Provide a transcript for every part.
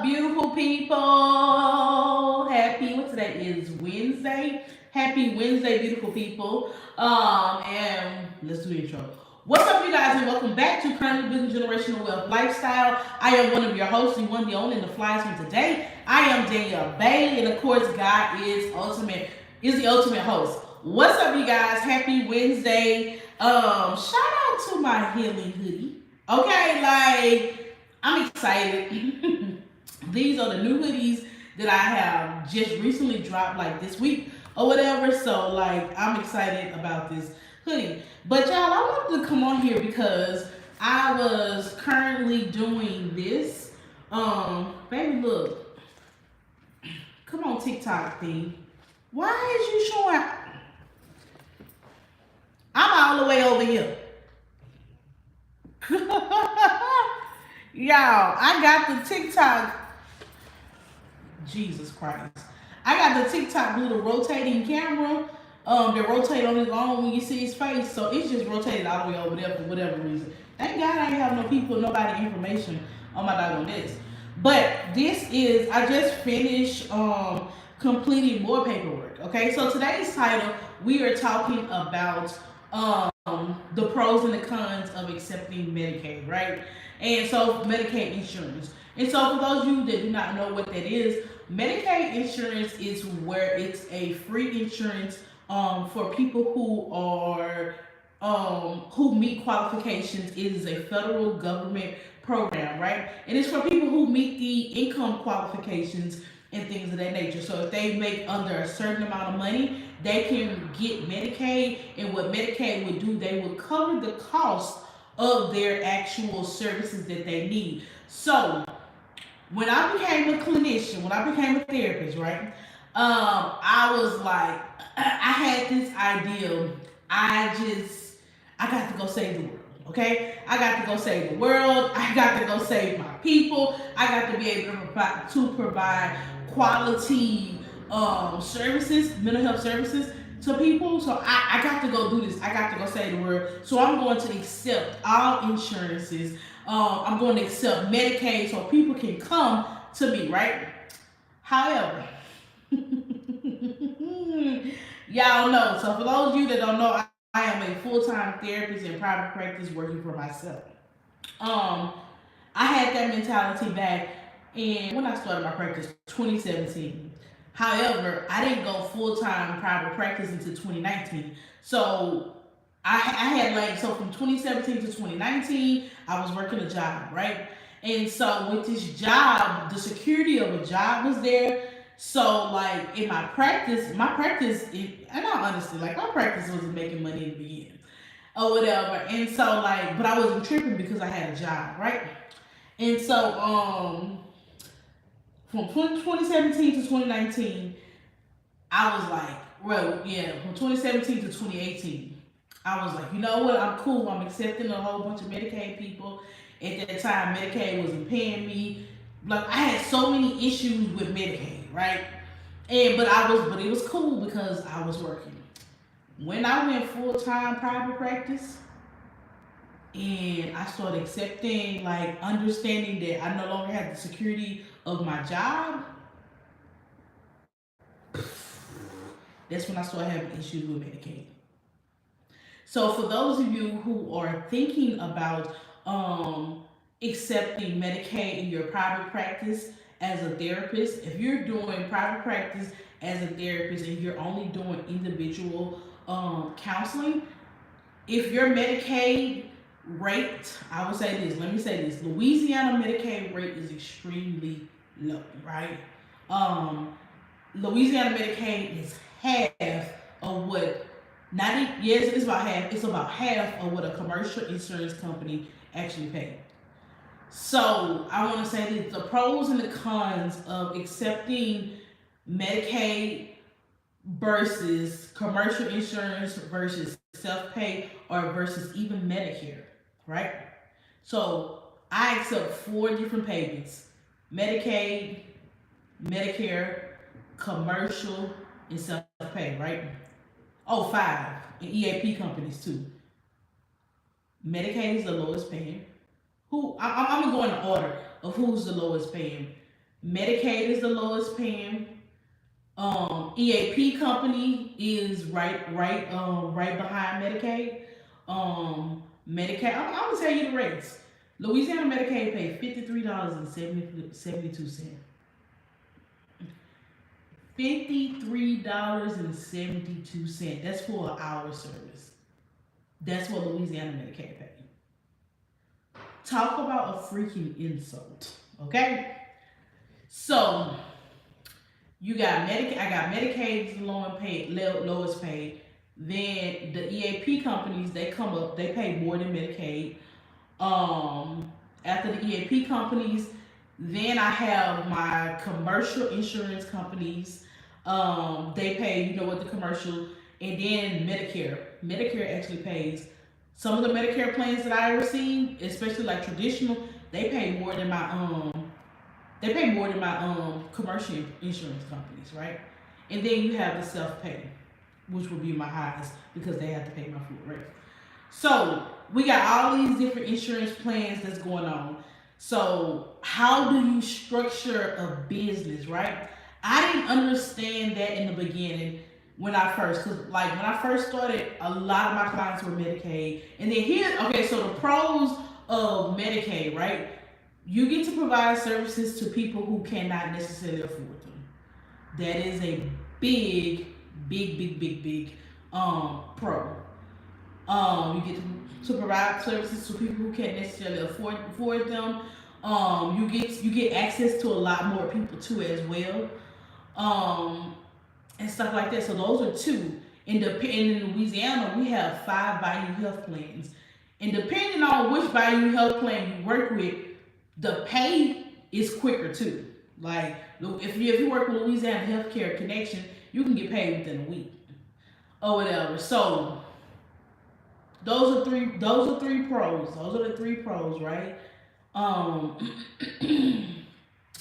up, beautiful people? What today is Wednesday. Happy Wednesday, beautiful people. And let's do the intro. What's up, you guys, and welcome back to Currently Business Generational Wealth Lifestyle. I am one of your hosts, the one, the only, and the flies from today. I am Danielle Bailey, and of course, God is the ultimate host. What's up, you guys? Happy Wednesday. Shout out to my healing hoodie. Okay, like I'm excited. These are the new hoodies that I have just recently dropped, like this week or whatever. So, like, I'm excited about this hoodie. But y'all, I wanted to come on here because I was currently doing this. Baby, look, come on, TikTok thing. Why is you showing? I'm all the way over here. Y'all, I got the TikTok. Jesus Christ. I got the TikTok little rotating camera. That rotate on his own when you see his face. So it's just rotated all the way over there for whatever reason. Thank God I ain't have no people, nobody information on my dog on this. But this is, I just finished completing more paperwork. Okay, so today's title, we are talking about the pros and the cons of accepting Medicaid, right? And so Medicaid insurance. And so for those of you that do not know what that is, Medicaid insurance is where it's a free insurance for people who are who meet qualifications. It is a federal government program, right? And it's for people who meet the income qualifications and things of that nature. So if they make under a certain amount of money, they can get Medicaid. And what Medicaid would do, they would cover the cost of their actual services that they need. So when I became a clinician, when I became a therapist, right? I was like, I had this idea. I got to go save the world. Okay, I got to go save the world. I got to go save my people. I got to be able to provide quality services, mental health services to people. So I got to go do this. I got to go save the world. So I'm going to accept all insurances. I'm going to accept Medicaid so people can come to me, right? However, y'all know. So for those of you that don't know, I am a full-time therapist in private practice working for myself. I had that mentality back when I started my practice, 2017. However, I didn't go full-time private practice until 2019. So I had so from 2017 to 2019, I was working a job, right? And so with this job, the security of a job was there. So like in my practice, and I honestly, like my practice wasn't making money in the beginning or whatever. And so like, but I wasn't tripping because I had a job, right? And so from 2017 to 2019, I was like, well, yeah, from 2017 to 2018, I was like, you know what, I'm cool. I'm accepting a whole bunch of Medicaid people. At that time, Medicaid wasn't paying me. Like I had so many issues with Medicaid, right? But it was cool because I was working. When I went full-time private practice and I started accepting, like understanding that I no longer had the security of my job, that's when I started having issues with Medicaid. So for those of you who are thinking about accepting Medicaid in your private practice as a therapist, if you're doing private practice as a therapist and you're only doing individual counseling, if your Medicaid rate, I would say this, let me say this, Louisiana Medicaid rate is extremely low, right? Louisiana Medicaid is half of what, yes, it is about half, it's about half of what a commercial insurance company actually pays. So I want to say that the pros and the cons of accepting Medicaid versus commercial insurance versus self-pay or versus even Medicare, right? So I accept 4 different payments: Medicaid, Medicare, commercial, and self-pay, right? Oh, 5, and EAP companies too. Medicaid is the lowest paying. I'm gonna go in the order of who's the lowest paying. Medicaid is the lowest paying. EAP company is right behind Medicaid. Medicaid. I'm gonna tell you the rates. Louisiana Medicaid pays $53.72. $53.72. That's for an hour service. That's what Louisiana Medicaid pays. Talk about a freaking insult. Okay? So you got Medicaid. I got Medicaid's lowest paid. Then the EAP companies, they come up, they pay more than Medicaid. After the EAP companies, then I have my commercial insurance companies. They pay, you know what, the commercial, and then Medicare. Medicare actually pays. Some of the Medicare plans that I receive, especially like traditional, they pay more than my commercial insurance companies, right? And then you have the self-pay, which will be my highest because they have to pay my food, right? So we got all these different insurance plans that's going on. So how do you structure a business, right? I didn't understand that in the beginning when I first started, a lot of my clients were Medicaid. And then so the pros of Medicaid, right? You get to provide services to people who cannot necessarily afford them. That is a big pro. You get to provide services to people who can't necessarily afford them. You get access to a lot more people too as well, and stuff like that. So those are two. In Louisiana, we have 5 Bayou Health plans, and depending on which Bayou Health plan you work with, the pay is quicker too. Like if you work with Louisiana Healthcare Connection, you can get paid within a week or whatever. So those are three pros. Those are the 3 pros, right?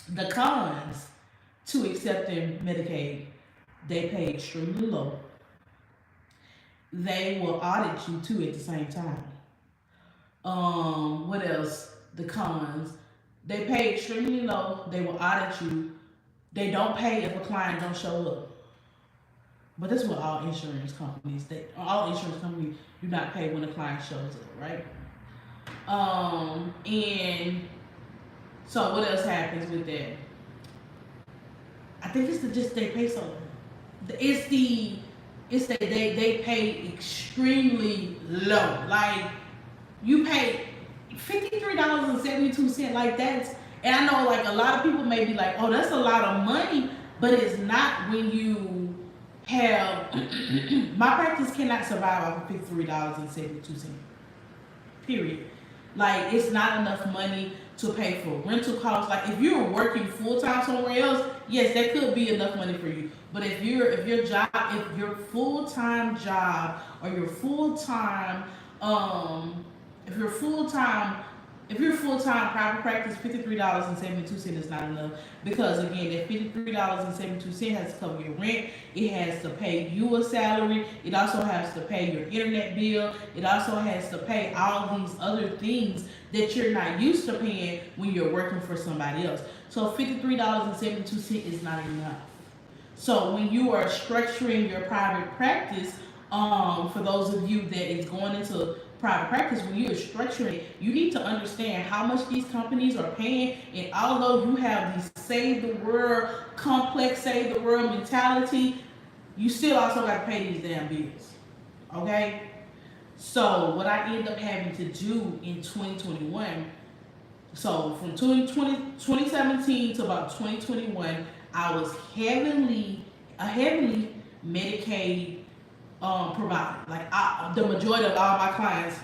The cons to accepting Medicaid, they pay extremely low. They will audit you too at the same time. What else? The cons. They pay extremely low. They will audit you. They don't pay if a client don't show up. But that's what all insurance companies do not pay when a client shows up, right? And so what else happens with that? I think they pay so. They pay extremely low. Like you pay $53.72. Like that's, and I know like a lot of people may be like, oh, that's a lot of money, but it's not when you have. My practice cannot survive off of $53.72. Period. Like it's not enough money to pay for rental costs. Like if you're working full time somewhere else, yes, that could be enough money for you. But if your full time job or your full time if you're full-time private practice, $53.72 is not enough, because again, that $53.72 has to cover your rent. It has to pay you a salary. It also has to pay your internet bill. It also has to pay all these other things that you're not used to paying when you're working for somebody else. So $53.72 is not enough. So when you are structuring your private practice, for those of you that is going into private practice, when you're structuring it, you need to understand how much these companies are paying. And although you have this save the world complex, save the world mentality, you still also got to pay these damn bills. Okay? So what I ended up having to do in 2021, so from 2017 to about 2021, I was heavily Medicaid provider. Like the majority of all my clients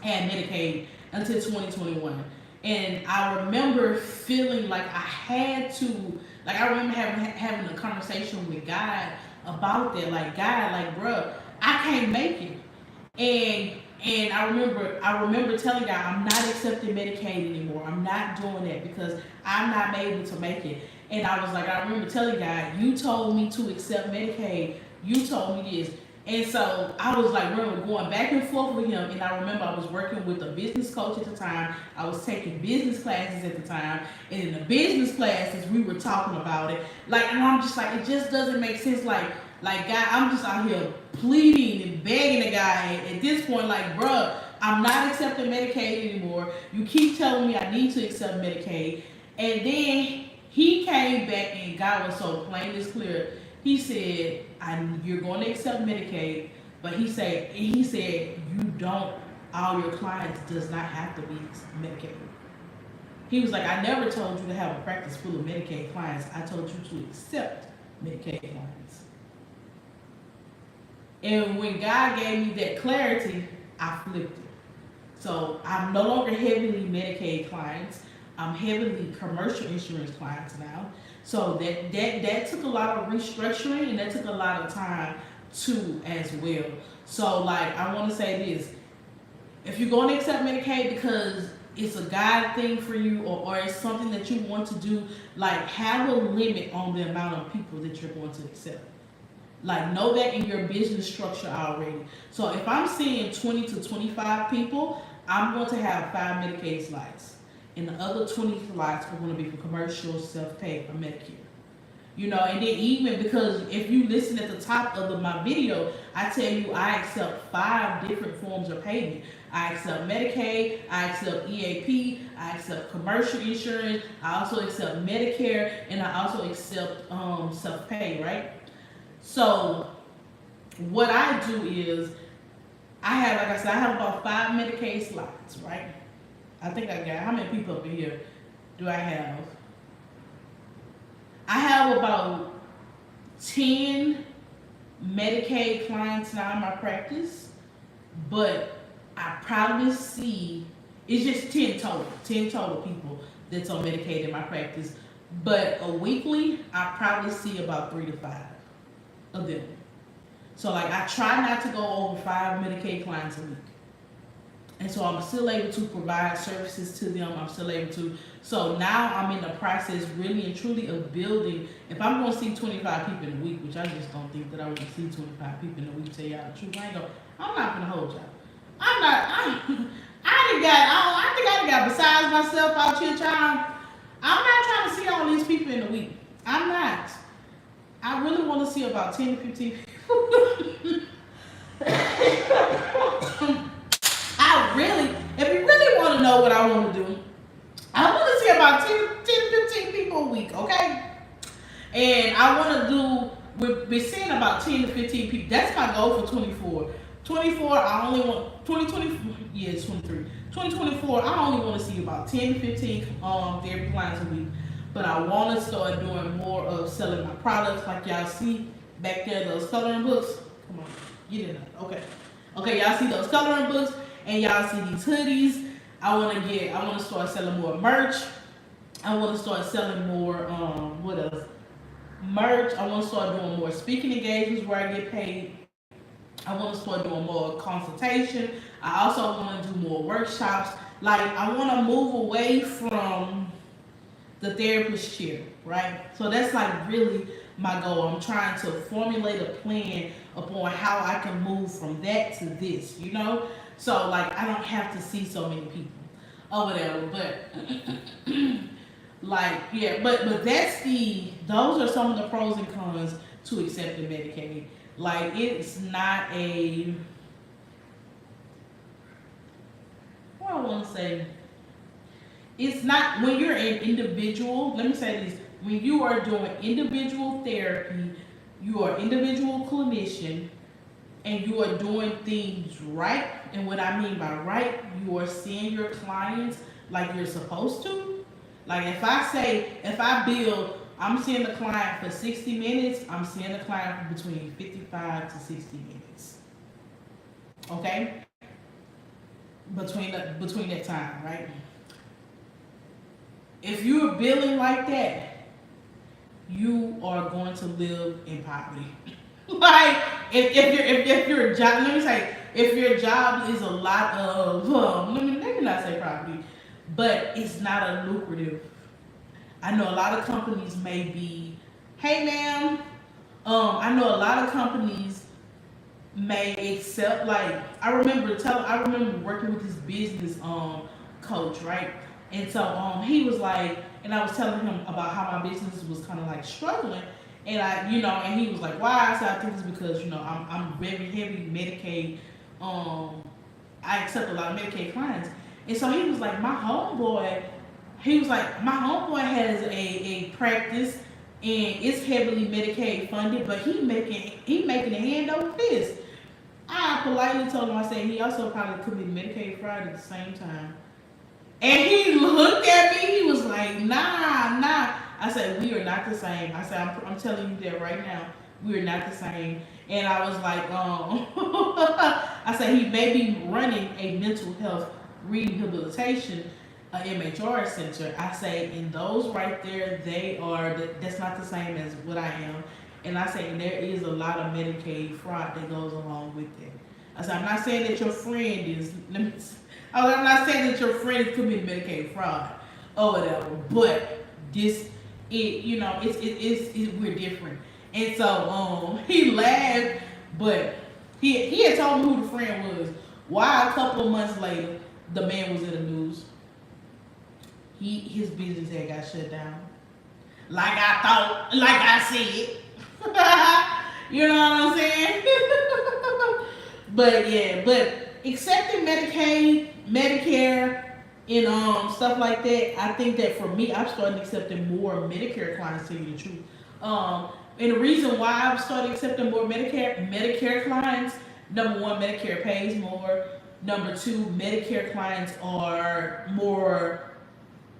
had Medicaid until 2021, and I remember feeling like I had to. Like I remember having a conversation with God about that. Like God, like bro, I can't make it. And I remember telling God, I'm not accepting Medicaid anymore. I'm not doing that because I'm not able to make it. And I was like, I remember telling God, you told me to accept Medicaid. You told me this. And so I was like, we were going back and forth with him. And I remember I was working with a business coach at the time. I was taking business classes at the time. And in the business classes, we were talking about it. Like, and I'm just like, it just doesn't make sense. Like, guy, I'm just out here pleading and begging the guy at this point, like, bruh, I'm not accepting Medicaid anymore. You keep telling me I need to accept Medicaid. And then he came back and God was so plain as clear. He said, you're going to accept Medicaid, but he said you don't, all your clients does not have to be Medicaid. He was like, I never told you to have a practice full of Medicaid clients. I told you to accept Medicaid clients. And when God gave me that clarity, I flipped it. So I'm no longer heavily Medicaid clients. I'm heavily commercial insurance clients now. So that took a lot of restructuring, and that took a lot of time too as well. So like, I want to say this: if you're going to accept Medicaid because it's a God thing for you, or it's something that you want to do, like, have a limit on the amount of people that you're going to accept. Like, know that in your business structure already. So if I'm seeing 20 to 25 people, I'm going to have 5 Medicaid slides. And the other 20 slides are going to be for commercial, self-pay, or Medicare. You know, and then even because if you listen at the top of my video, I tell you I accept 5 different forms of payment. I accept Medicaid, I accept EAP, I accept commercial insurance, I also accept Medicare, and I also accept self-pay, right? So what I do is, I have, like I said, I have about 5 Medicaid slides, right? I think I got, how many people up in here do I have? I have about 10 Medicaid clients now in my practice, but I probably see, it's just 10 total people that's on Medicaid in my practice. But a weekly, I probably see about 3 to 5 of them. So like, I try not to go over 5 Medicaid clients a week. And so I'm still able to provide services to them. I'm still able to. So now I'm in the process really and truly of building. If I'm going to see 25 people in a week, which I just don't think that I would see 25 people in a week, tell y'all the truth, I'm not going to hold y'all. I think I got besides myself out here trying. I'm not trying to see all these people in a week. I'm not. I really want to see about 10 to 15 people. If you really want to know what I want to do, I want to see about 10 to 15 people a week, okay? And I want to do, we're seeing about 10 to 15 people. That's my goal for 24. 24, I only want, 2024, yeah, it's 23. 2024, I only want to see about 10 to 15 therapy clients a week. But I want to start doing more of selling my products, like y'all see back there, those coloring books. Come on, get in there. Okay, y'all see those coloring books, and y'all see these hoodies. I want to start selling more merch. I want to start selling more, what else? Merch. I want to start doing more speaking engagements where I get paid. I want to start doing more consultation. I also want to do more workshops. Like, I want to move away from the therapist chair, right? So that's like really my goal. I'm trying to formulate a plan upon how I can move from that to this, you know? So like, I don't have to see so many people or whatever, but like, yeah, but those are some of the pros and cons to accepting Medicaid. Like, it's not a, what I want to say, it's not, when you're an individual, let me say this, when you are doing individual therapy, you are an individual clinician, and you are doing things right. And what I mean by right, you are seeing your clients like you're supposed to. Like, if I bill, I'm seeing the client for 60 minutes, I'm seeing the client for between 55 to 60 minutes. Okay? Between that time, right? If you're billing like that, you are going to live in poverty. Like, if your job, let me say, if your job is a lot of, let me not say poverty, but it's not a lucrative. I know a lot of companies may be, hey ma'am, I know a lot of companies may accept, like, I remember working with this business coach, right? And so he was like, and I was telling him about how my business was kind of like struggling, and and he was like, why? I said, I think it's because I'm very heavy Medicaid. I accept a lot of Medicaid clients, and so he was like, my homeboy has a practice, and it's heavily Medicaid funded, but he making a hand over fist. I politely told him, I said he also probably committed Medicaid fraud at the same time. And he looked at me, he was like, nah. I said, we are not the same. I said, I'm telling you that right now. We are not the same. And I was like, I said, he may be running a mental health rehabilitation MHR center. I say, and those right there, that's not the same as what I am. And I say, and there is a lot of Medicaid fraud that goes along with it. I said, I'm not saying that your friend is, I'm not saying that your friend is committing Medicaid fraud or whatever, but we're different. And so he laughed, but he had told me who the friend was. Why a couple of months later, the man was in the news. His business had got shut down. Like I said. You know what I'm saying? but accepting Medicaid, Medicare, and stuff like that, I think that for me, I've started accepting more Medicare clients, to tell you the truth. And the reason why I've started accepting more Medicare clients, number one, Medicare pays more. Number two, Medicare clients are more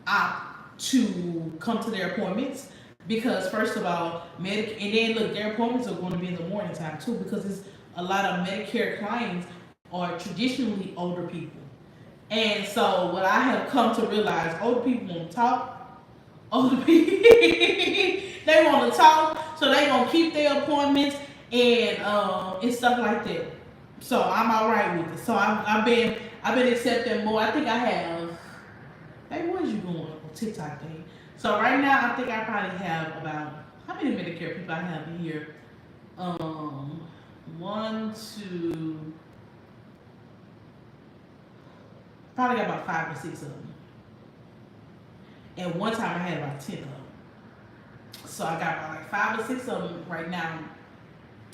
opt to come to their appointments, because first of all, and then look, their appointments are going to be in the morning time too, because it's a lot of Medicare clients are traditionally older people. And so what I have come to realize, older people want to talk. Older people, they want to talk, so they gonna keep their appointments and stuff like that. So I'm all right with it. So I've been accepting more. I think I have. Hey, where's you going on TikTok thing? So right now, I think I probably have about, how many Medicare people I have in here? One, two, probably got about 5 or 6 of them. At one time, I had about 10 of them. So I got about like 5 or 6 of them right now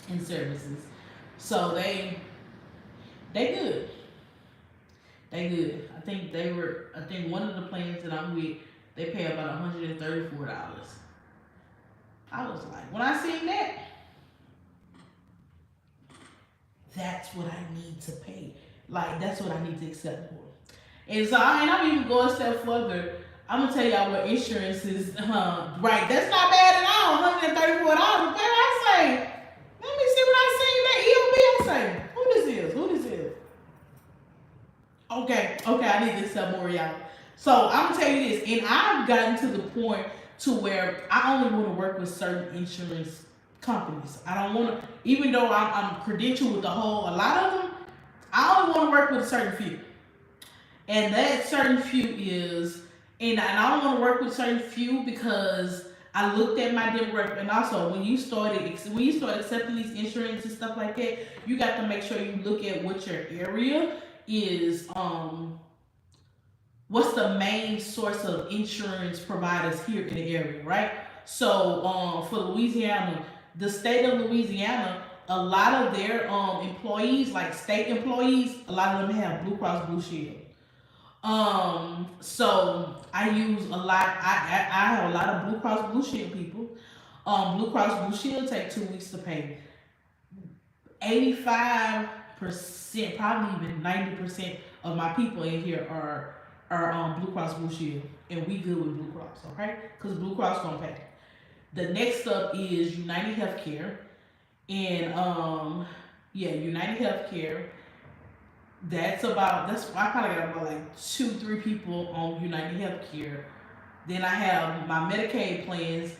in services. So they good. They good. I think one of the plans that I'm with, they pay about $134. I was like, when I seen that, that's what I need to pay. Like, that's what I need to accept for. And so, I'm even going a step further. I'm gonna tell y'all what insurance is. Right, that's not bad at all. $134. But I say, let me see what I seen that EOB. I say, who this is? Okay, I need to accept more, y'all. So I'm gonna tell you this, and I've gotten to the point to where I only want to work with certain insurance companies. I don't want to, even though I'm credentialed with a lot of them, I only want to work with a certain few. And that certain few is, and I don't want to work with certain few because I looked at my demographic, and also when you start accepting these insurance and stuff like that, you got to make sure you look at what your area is. What's the main source of insurance providers here in the area, right? So for Louisiana, the state of Louisiana, a lot of their employees, like state employees, a lot of them have Blue Cross Blue Shield. So I use a lot. I have a lot of Blue Cross Blue Shield people. Blue Cross Blue Shield take 2 weeks to pay. 85%, probably even 90% of my people in here are Blue Cross Blue Shield, and we good with Blue Cross, okay? Because Blue Cross gonna pay. The next up is United Healthcare, and United Healthcare. I probably got about like 2-3 people on United Healthcare. Then I have my Medicaid plans,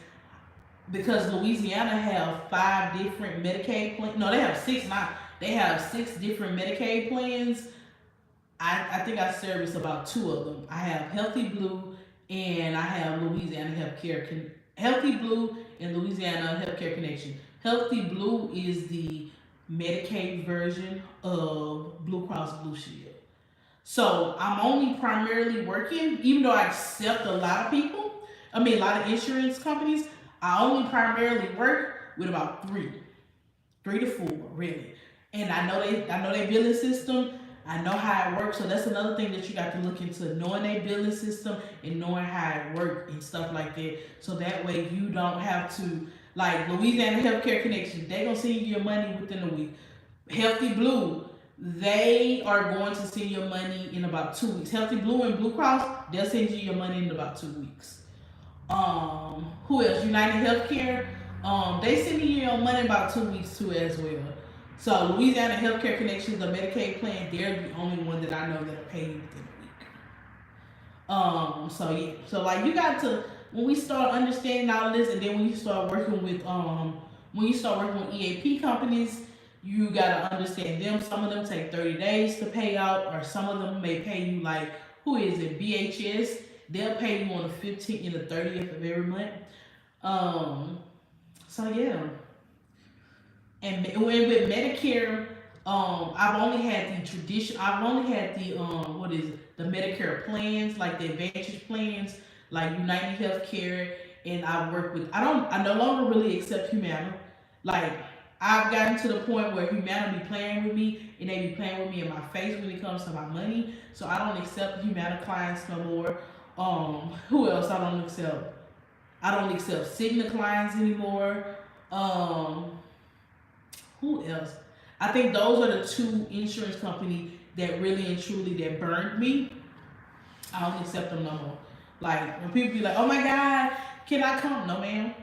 because Louisiana have 5 different Medicaid plans. No, they have 6 now. They have 6 different Medicaid plans. I think I service about 2 of them. I have Healthy Blue and I have Louisiana Healthy Blue and Louisiana Healthcare Connection. Healthy Blue is the Medicaid version of Blue Cross Blue Shield. So I'm only primarily working, even though I accept a lot of people, a lot of insurance companies, I only primarily work with about three to four, really. And I know their billing system. I know how it works. So that's another thing that you got to look into, knowing their billing system and knowing how it works and stuff like that. So that way you don't have to, like Louisiana Healthcare Connection, they gonna send you your money within a week. Healthy Blue, they are going to send your money in about 2 weeks. Healthy Blue and Blue Cross, they'll send you your money in about 2 weeks. Who else? United Healthcare, they send you your money in about 2 weeks too as well. So Louisiana Healthcare Connections, the Medicaid plan, they're the only one that I know that are paid within a week. So yeah, so like you got to, when we start understanding all this, and then when you start working with EAP companies, you gotta understand them. Some of them take 30 days to pay out, or some of them may pay you like, who is it? BHS. They'll pay you on the 15th and the 30th of every month. So yeah. And with Medicare, I've only had the the Medicare plans, like the Advantage plans, like United Healthcare, and I no longer really accept Humana. Like, I've gotten to the point where Humana be playing with me, and they be playing with me in my face when it comes to my money. So I don't accept Humana clients no more. Who else I don't accept? I don't accept Cigna clients anymore. Who else? I think those are the two insurance companies that really and truly that burned me. I don't accept them no more. Like, when people be like, "Oh my God, can I come?" No, ma'am.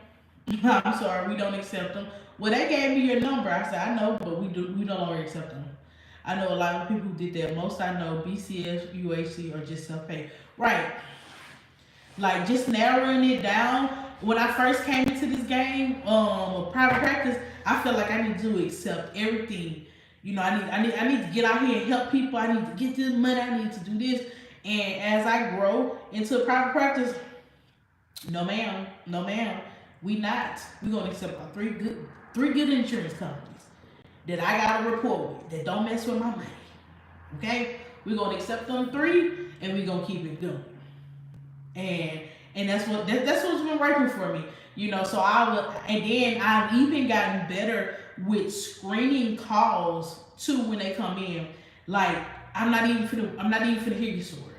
I'm sorry, we don't accept them. Well, they gave me your number. I said, I know, but we no longer accept them. I know a lot of people who did that. Most I know, BCS, UHC, or just self-pay. Right. Like, just narrowing it down. When I first came into this game of private practice, I felt like I need to accept everything. You know, I need to get out here and help people. I need to get this money. I need to do this. And as I grow into private practice, no ma'am, we not. We're gonna accept our three good insurance companies that I got a rapport with that don't mess with my money. Okay, we're gonna accept them three, and we're gonna keep it going. And that's what's been working for me. You know, so and then I've even gotten better with screening calls too when they come in. Like, I'm not even finna hear your story.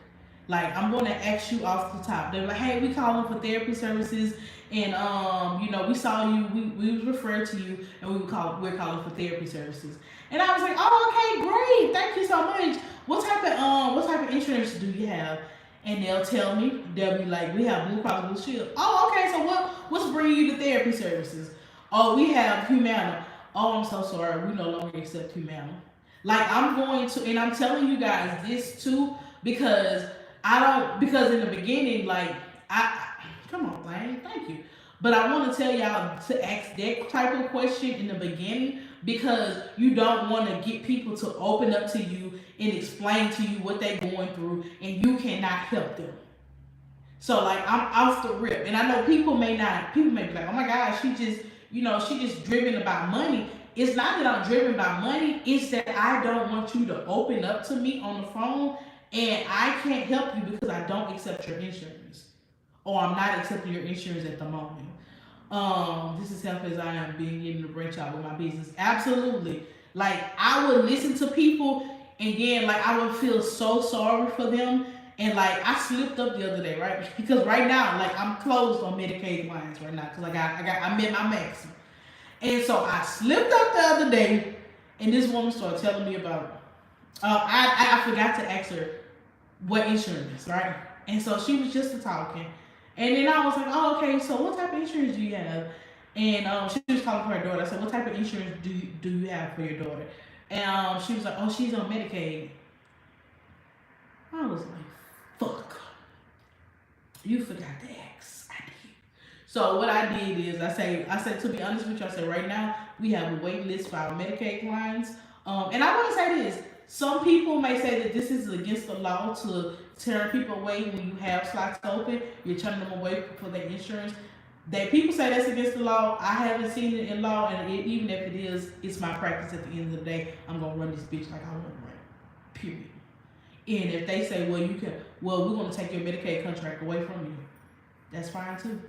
Like, I'm gonna ask you off the top. They're like, "Hey, we calling for therapy services, and you know, we saw you, we was referred to you, and we're calling for therapy services." And I was like, "Oh, okay, great, thank you so much. What type of insurance do you have?" And they'll tell me, they'll be like, "We have Blue Cross Blue Shield." "Oh, okay, so what's bringing you to therapy services?" "Oh, we have Humana." "Oh, I'm so sorry, we no longer accept Humana." Like, and I'm telling you guys this too, because in the beginning, like, come on, Blaine, thank you. But I want to tell y'all to ask that type of question in the beginning, because you don't want to get people to open up to you and explain to you what they're going through, and you cannot help them. So, like, I'm off the rip, and I know people may be like, "Oh my God, she just driven about money." It's not that I'm driven by money, it's that I don't want you to open up to me on the phone, and I can't help you because I don't accept your insurance, or I'm not accepting your insurance at the moment. This is help as I am being able to branch out with my business. Absolutely. Like, I would listen to people, and then, like, I would feel so sorry for them. And, like, I slipped up the other day, right? Because right now, like, I'm closed on Medicaid clients right now, because I met my maximum. And so I slipped up the other day, and this woman started telling me about, I forgot to ask her what insurance, right? And so she was just talking. And then I was like, "Oh, okay, so what type of insurance do you have?" And she was calling for her daughter. I said, "What type of insurance do you have for your daughter?" And she was like, "Oh, she's on Medicaid." I was like, "Fuck. You forgot to ask." I did. So what I did is I said, to be honest with you, I said, right now we have a wait list for our Medicaid clients. And I want to say this. Some people may say that this is against the law to turn people away when you have slots open. You're turning them away for their insurance. People say that's against the law. I haven't seen it in law, and even if it is, it's my practice. At the end of the day, I'm gonna run this bitch like I want to run. Period. And if they say, well, we're gonna take your Medicaid contract away from you, that's fine too.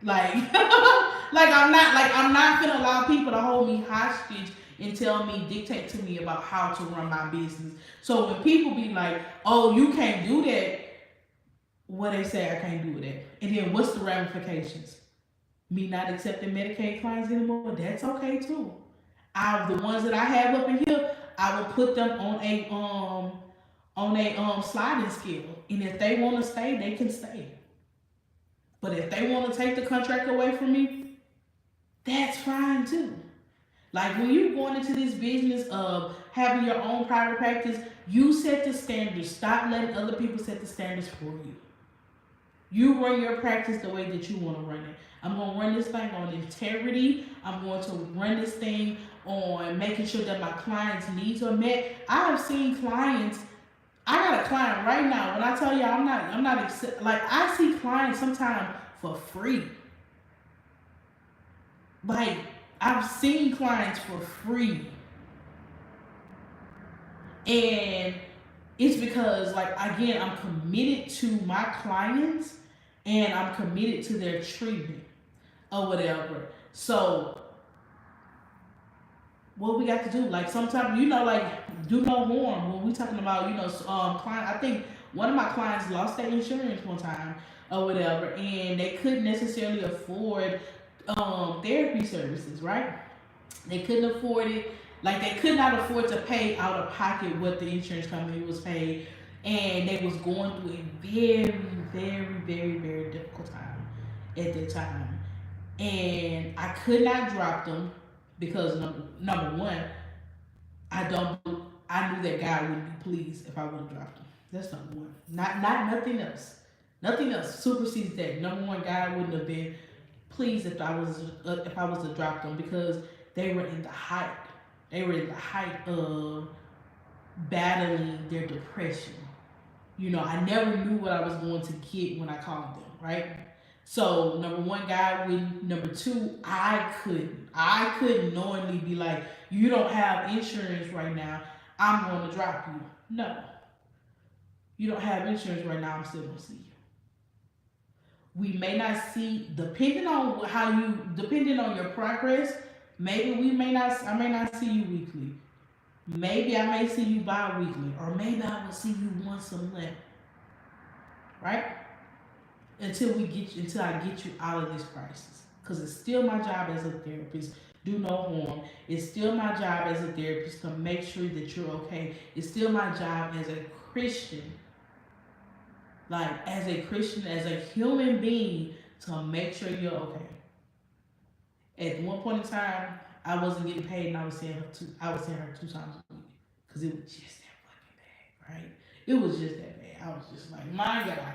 Like, I'm not gonna allow people to hold me hostage and tell me, dictate to me about how to run my business. So when people be like, oh, you can't do that, what they say I can't do that. And then what's the ramifications? Me not accepting Medicaid clients anymore, that's okay too. The ones that I have up in here, I will put them on a sliding scale. And if they want to stay, they can stay. But if they want to take the contract away from me, that's fine too. Like when you're going into this business of having your own private practice, you set the standards. Stop letting other people set the standards for you. You run your practice the way that you want to run it. I'm going to run this thing on integrity. I'm going to run this thing on making sure that my clients' needs are met. I have seen clients. I got a client right now. When I tell you I'm not like, I see clients sometimes for free. Like, I've seen clients for free. And it's because, like, again, I'm committed to my clients and I'm committed to their treatment or whatever. So what we got to do, like, sometimes, like, do no harm when we talking about, client. I think one of my clients lost their insurance one time or whatever, and they couldn't necessarily afford therapy services, right? They couldn't afford it. Like, they could not afford to pay out of pocket what the insurance company was paying, and they was going through a very, very, very, very difficult time at that time. And I could not drop them because number one, I knew that God wouldn't be pleased if I would have dropped them. That's number one. Not nothing else. Nothing else supersedes that. Number one, God wouldn't have been pleased if I was to drop them, because they were in the height. They were in the height of battling their depression. I never knew what I was going to get when I called them, right? So number one, God wouldn't. Number two, I couldn't knowingly be like, you don't have insurance right now, I'm going to drop you. No. You don't have insurance right now, I'm still going to see you. We may not see, depending on your progress, I may not see you weekly. Maybe I may see you bi-weekly, or maybe I will see you once a month. Right? Until I get you out of this crisis. Because it's still my job as a therapist. Do no harm. It's still my job as a therapist to make sure that you're okay. It's still my job as a Christian. Like, as a Christian, as a human being, to make sure you're okay. At one point in time, I wasn't getting paid, and I was seeing her 2 times a week, because it was just that fucking bad, right? It was just that bad. I was just like, my God.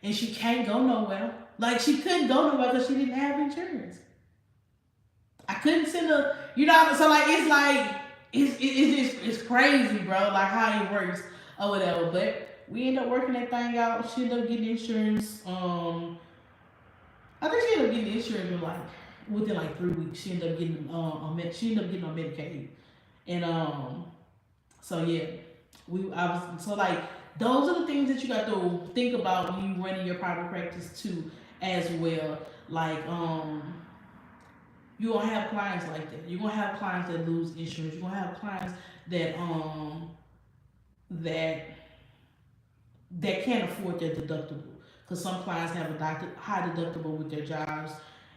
And she can't go nowhere. Like, she couldn't go nowhere because she didn't have insurance. I couldn't send her, so like, it's like, it's crazy, bro, like how it works or whatever. But we end up working that thing out. She ended up getting insurance. I think she ended up getting insurance within like 3 weeks. She ended up getting on Medicaid, and so yeah, those are the things that you got to think about when you running your private practice too, as well. Like, you're gonna have clients like that. You're gonna have clients that lose insurance. You're gonna have clients that can't afford their deductible, because some clients have a high deductible with their jobs,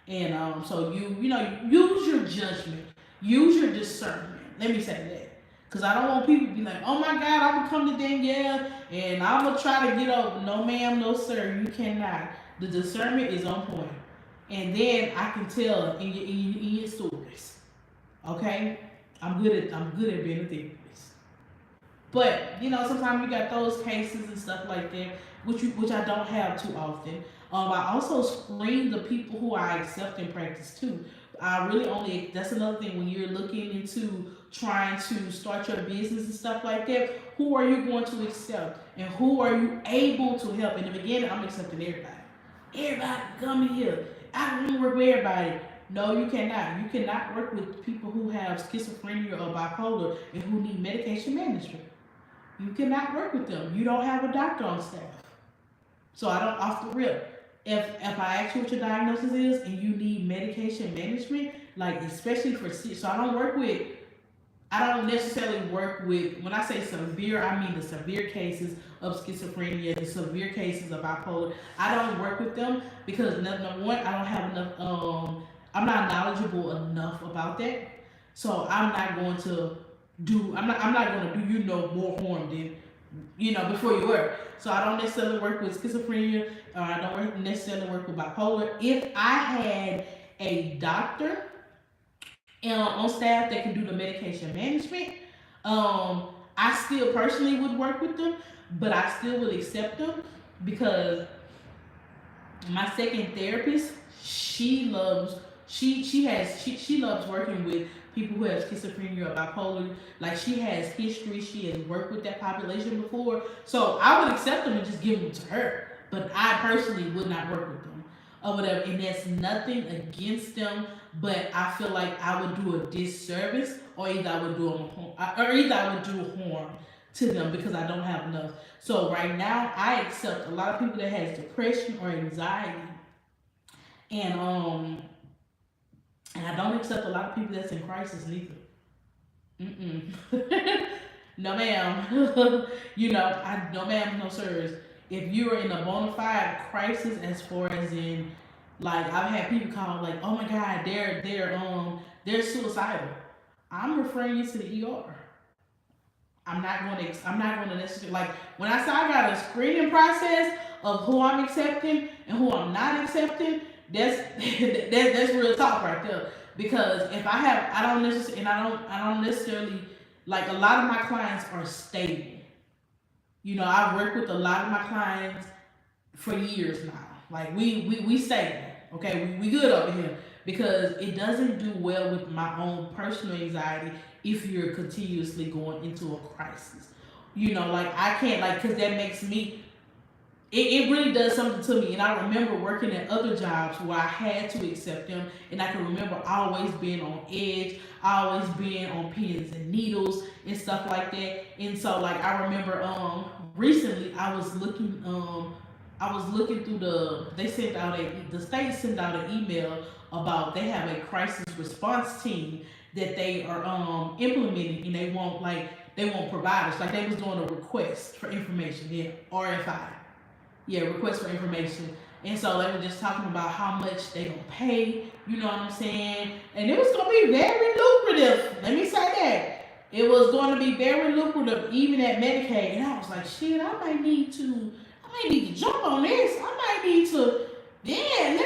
and so use your judgment, use your discernment. Let me say that, because I don't want people to be like, oh my God, I'm gonna come to Danielle and I'm gonna try to get over. No, ma'am, no, sir, you cannot. The discernment is on point, and then I can tell in your stories. Okay, I'm good at being a therapist. But sometimes you got those cases and stuff like that, which I don't have too often. I also screen the people who I accept in practice too. That's another thing when you're looking into trying to start your business and stuff like that. Who are you going to accept, and who are you able to help? In the beginning, I'm accepting everybody. everybody come in here. I don't work with everybody. No, you cannot. You cannot work with people who have schizophrenia or bipolar and who need medication management. You cannot work with them. You don't have a doctor on staff. So I don't off the rip. If I ask you what your diagnosis is and you need medication management, like especially for so I don't necessarily work with, when I say severe, I mean the severe cases of schizophrenia, the severe cases of bipolar. I don't work with them because number one, I don't have enough, I'm not knowledgeable enough about that. So I'm not going to do more harm than, before you work. So I don't necessarily work with schizophrenia, or I don't necessarily work with bipolar. If I had a doctor on staff that can do the medication management, I still personally would work with them, but I still would accept them because my second therapist, she loves working with people who have schizophrenia or bipolar. Like, she has history, she has worked with that population before, so I would accept them and just give them to her. But I personally would not work with them or whatever, and that's nothing against them. But I feel like I would do a disservice, or either I would do harm to them because I don't have enough. So right now, I accept a lot of people that has depression or anxiety, and I don't accept a lot of people that's in crisis neither. No, ma'am. No, ma'am, no, sirs. If you are in a bona fide crisis, as far as in, like, I've had people call like, oh my God, they're suicidal. I'm referring you to the ER. I'm not going to necessarily, like, when I say I got a screening process of who I'm accepting and who I'm not accepting, that's that's real talk right there. Because if I don't necessarily, like, a lot of my clients are stable. I work with a lot of my clients for years now. Like, we stable. Okay, we good over here, because it doesn't do well with my own personal anxiety if you're continuously going into a crisis. Like, I can't, like, because that makes me, it really does something to me. And I remember working at other jobs where I had to accept them, and I can remember always being on edge, always being on pins and needles and stuff like that. And so, like, I remember recently I was looking through the state sent out an email about they have a crisis response team that they are implementing, and they want providers. Like, they was doing a request for information, RFI. Yeah, request for information. And so they were just talking about how much they gonna pay, you know what I'm saying? And it was gonna be very lucrative. Let me say that. It was going to be very lucrative, even at Medicaid. And I was like, shit, I might need to jump on this. I might need to, I can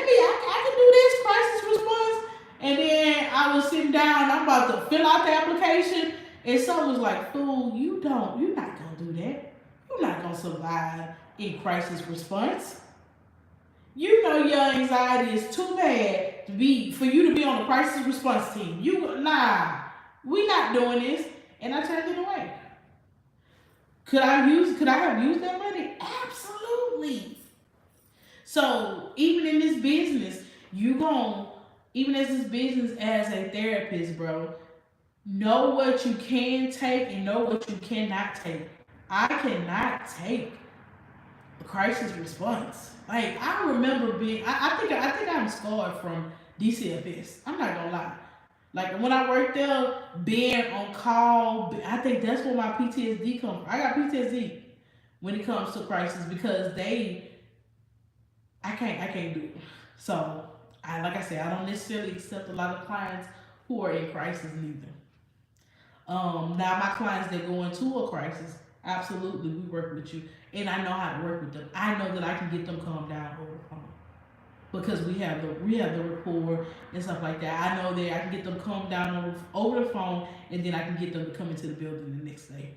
do this crisis response. And then I was sitting down, I'm about to fill out the application, and someone was like, fool, you're not gonna do that. You're not gonna survive in crisis response. Your anxiety is too bad for you to be on the crisis response team. We not doing this. And I turned it away. Could I have used that money? Absolutely. So even in this business, as a therapist, bro, know what you can take and know what you cannot take. I cannot take a crisis response. Like, I remember I think I'm scarred from DCFS. I'm not gonna lie. Like, when I worked there, being on call, I think that's where my PTSD comes from. I got PTSD when it comes to crisis, because I can't do it. So, like I said, I don't necessarily accept a lot of clients who are in crisis neither. Now, my clients that go into a crisis, absolutely, we work with you, and I know how to work with them. I know that I can get them calmed down over the phone, because we have the rapport and stuff like that. I know that I can get them calmed down over the phone, and then I can get them to come into the building the next day,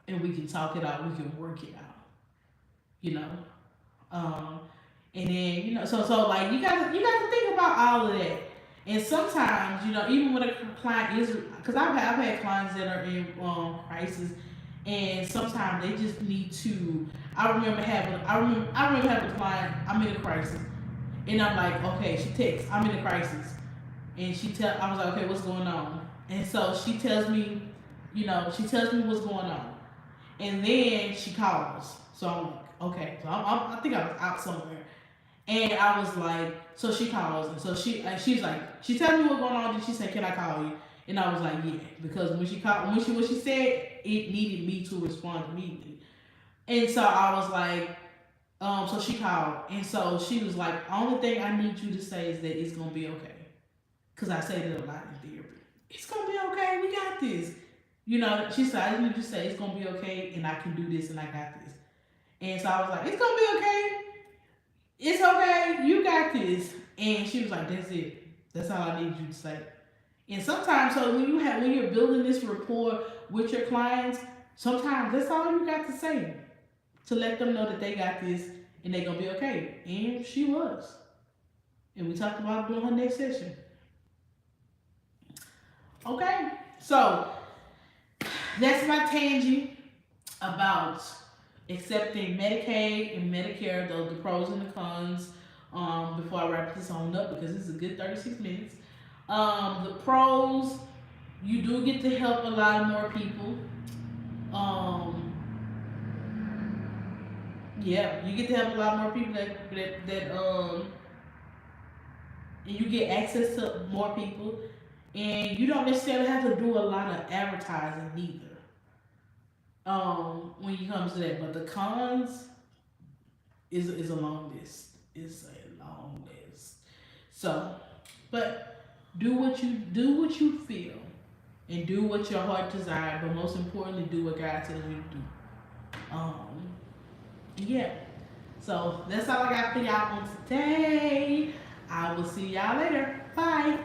and we can talk it out. We can work it out, and then so like, you got to think about all of that. And sometimes, even when a client is, because I've had clients that are in crisis, And sometimes they just need to. I remember having a client. I'm in a crisis, and I'm like, okay. She texts, I'm in a crisis, and I was like, okay, what's going on? And so she tells me, she tells me what's going on, and then she calls. So I'm like, okay. So I think I was out somewhere, and I was like, so she calls, and so she's like, she tells me what's going on. Then she said, can I call you? And I was like, yeah, because when she called, when she said, it needed me to respond immediately. And so I was like, so she called, and so she was like, only thing I need you to say is that it's gonna be okay, because I say that a lot in therapy. It's gonna be okay. We got this. She said, I just need you to say it's gonna be okay, and I can do this, and I got this. And so I was like, it's gonna be okay. It's okay. You got this. And she was like, that's it. That's all I need you to say. And sometimes, so when you're building this rapport with your clients, sometimes that's all you got to say to let them know that they got this and they're gonna be okay. And she was. And we talked about doing her next session. Okay, so that's my tangent about accepting Medicaid and Medicare, the pros and the cons. Before I wrap this on up, because this is a good 36 minutes. The pros, you do get to help a lot more people. Yeah, you get to help a lot more people and you get access to more people, and you don't necessarily have to do a lot of advertising neither. When it comes to that, but the cons is a long list. It's a long list. So, but do what you feel, and do what your heart desires. But most importantly, do what God tells you to do. Yeah. So that's all I got for y'all on today. I will see y'all later. Bye.